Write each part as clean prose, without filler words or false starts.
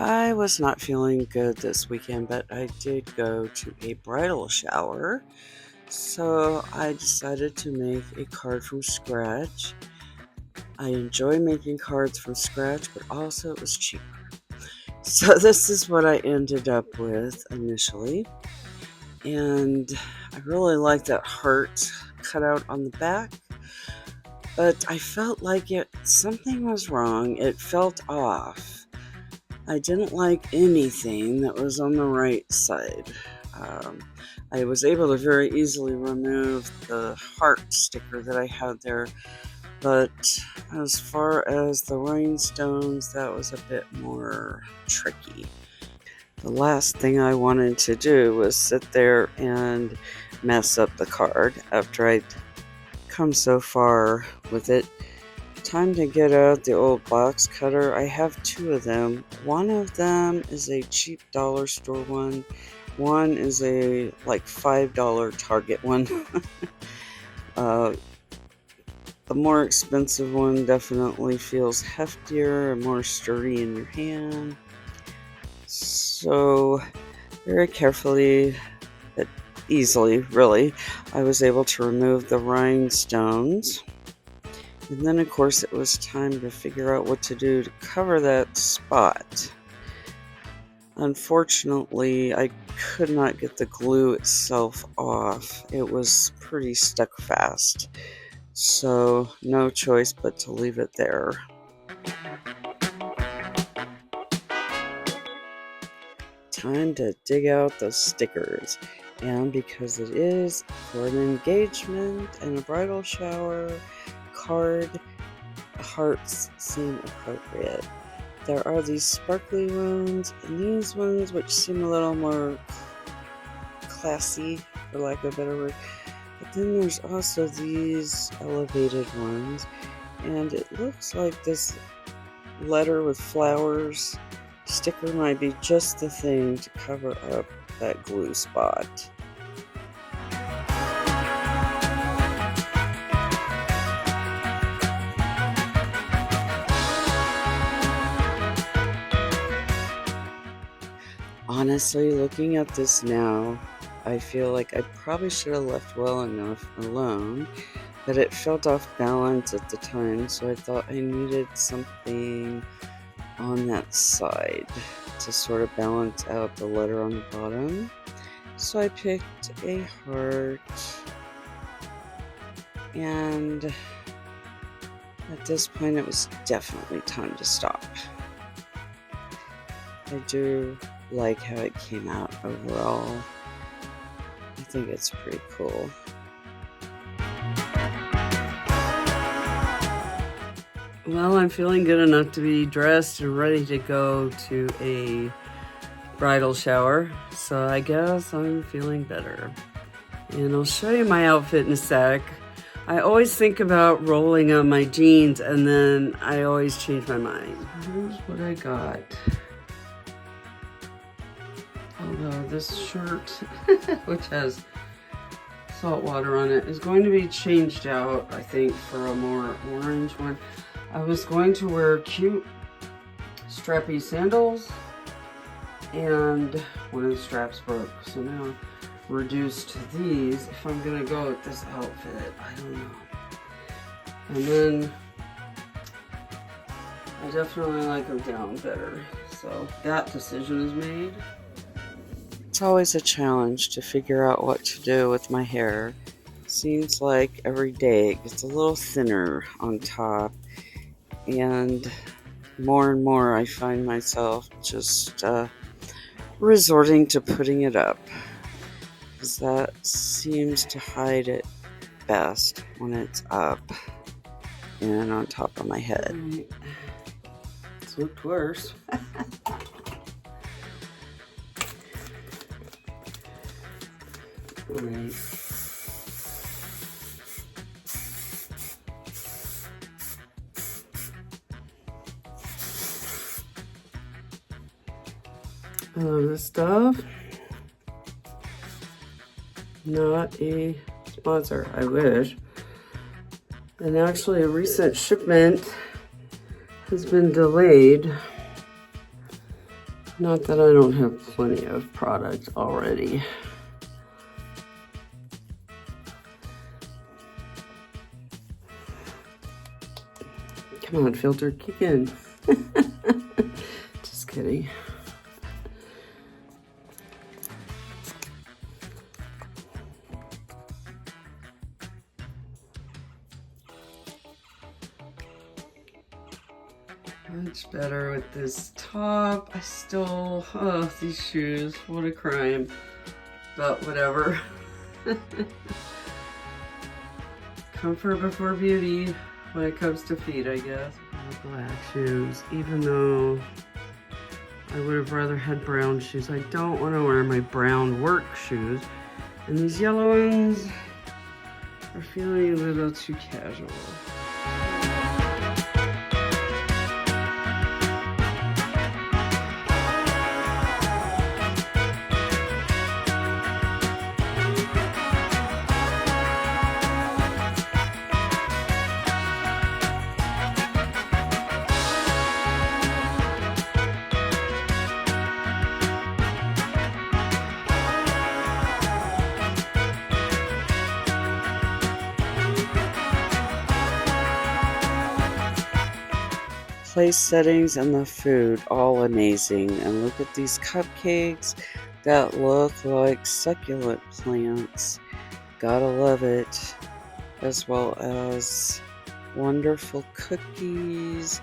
I was not feeling good this weekend, but I did go to a bridal shower. So I decided to make a card from scratch. I enjoy making cards from scratch, but also it was cheaper. So this is what I ended up with initially. And I really like that heart cut out on the back. But I felt like something was wrong. It felt off. I didn't like anything that was on the right side. Um, I was able to very easily remove the heart sticker that I had there, but as far as the rhinestones, that was a bit more tricky. The last thing I wanted to do was sit there and mess up the card after I'd come so far with it. Time to get out the old box cutter. I have two of them. One of them is a cheap dollar store one. One is a like $5 Target one. The more expensive one definitely feels heftier and more sturdy in your hand. So very carefully, but easily really, I was able to remove the rhinestones. And then, of course, it was time to figure out what to do to cover that spot. Unfortunately, I could not get the glue itself off. It was pretty stuck fast. So, no choice but to leave it there. Time to dig out the stickers. And because it is for an engagement and a bridal shower card, hearts seem appropriate. There are these sparkly ones and these ones which seem a little more classy, for lack of a better word. But then there's also these elevated ones, and it looks like this letter with flowers sticker might be just the thing to cover up that glue spot. Honestly, looking at this now, I feel like I probably should have left well enough alone, but it felt off balance at the time, so I thought I needed something on that side to sort of balance out the letter on the bottom. So I picked a heart, and at this point it was definitely time to stop. I do like how it came out overall. I think it's pretty cool. Well, I'm feeling good enough to be dressed and ready to go to a bridal shower, so I guess I'm feeling better. And I'll show you my outfit in a sec. I always think about rolling on my jeans and then I always change my mind. Here's what I got. Although this shirt, which has salt water on it, is going to be changed out, I think, for a more orange one. I was going to wear cute strappy sandals, and one of the straps broke, so now I'm reduced to these if I'm gonna go with this outfit. I don't know. And then I definitely like them down better, so that decision is made. It's always a challenge to figure out what to do with my hair. Seems like every day it gets a little thinner on top, and more I find myself just resorting to putting it up, because that seems to hide it best when it's up and on top of my head. Right. It's looked worse. Right. I love this stuff. Not a sponsor, I wish. And actually a recent shipment has been delayed. Not that I don't have plenty of product already. Come on, filter, kick in. Just kidding. Much better with this top. I still, oh, these shoes, what a crime. But whatever. Comfort before beauty when it comes to feet, I guess. Black shoes, even though I would have rather had brown shoes. I don't want to wear my brown work shoes. And these yellow ones are feeling a little too casual. Place settings and the food, all amazing. And look at these cupcakes that look like succulent plants. Gotta love it. As well as wonderful cookies.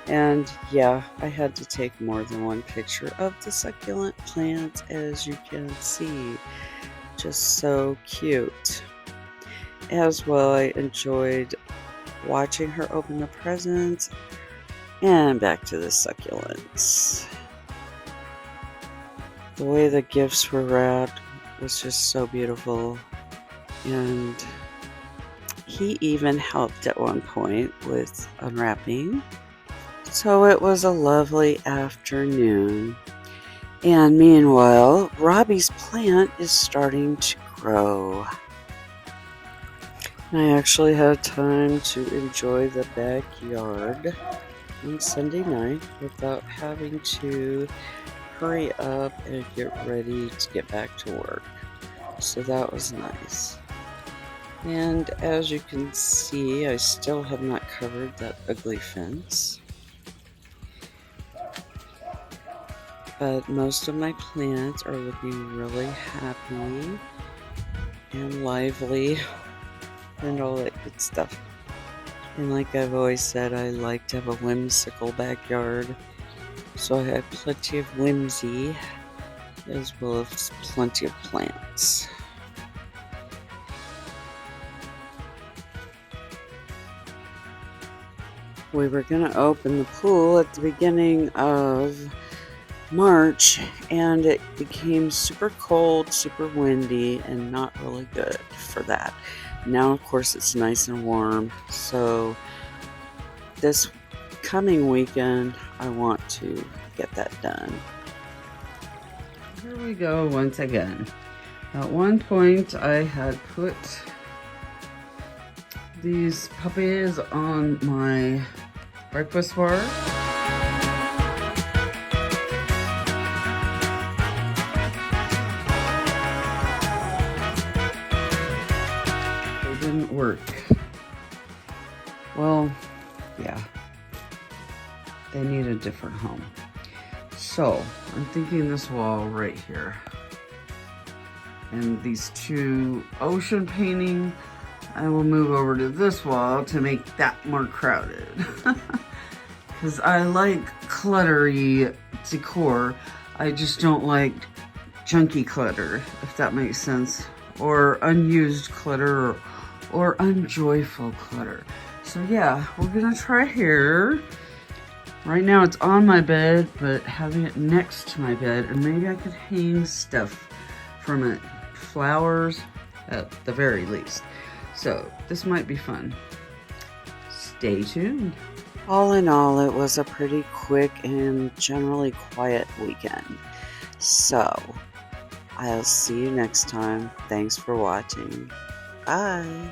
And yeah, I had to take more than one picture of the succulent plants, as you can see. Just so cute. As well, I enjoyed watching her open the presents. And back to the succulents. The way the gifts were wrapped was just so beautiful. And he even helped at one point with unwrapping. So it was a lovely afternoon. And meanwhile, Robbie's plant is starting to grow. I actually had time to enjoy the backyard on Sunday night without having to hurry up and get ready to get back to work. So that was nice. And as you can see, I still have not covered that ugly fence. But most of my plants are looking really happy and lively and all that good stuff. And like I've always said, I like to have a whimsical backyard. So I have plenty of whimsy as well as plenty of plants. We were going to open the pool at the beginning of March, and it became super cold, super windy, and not really good for that. Now, of course, it's nice and warm, so this coming weekend, I want to get that done. Here we go once again. At one point, I had put these puppies on my breakfast bar. Didn't work. Well, yeah, they need a different home. So I'm thinking this wall right here and these two ocean painting, I will move over to this wall to make that more crowded. Because I like cluttery decor. I just don't like junky clutter, if that makes sense, or unused clutter, or unjoyful clutter. So yeah, we're gonna try here. Right now it's on my bed, but having it next to my bed, and maybe I could hang stuff from it. Flowers at the very least. So this might be fun. Stay tuned. All in all, it was a pretty quick and generally quiet weekend. So I'll see you next time. Thanks for watching. Bye.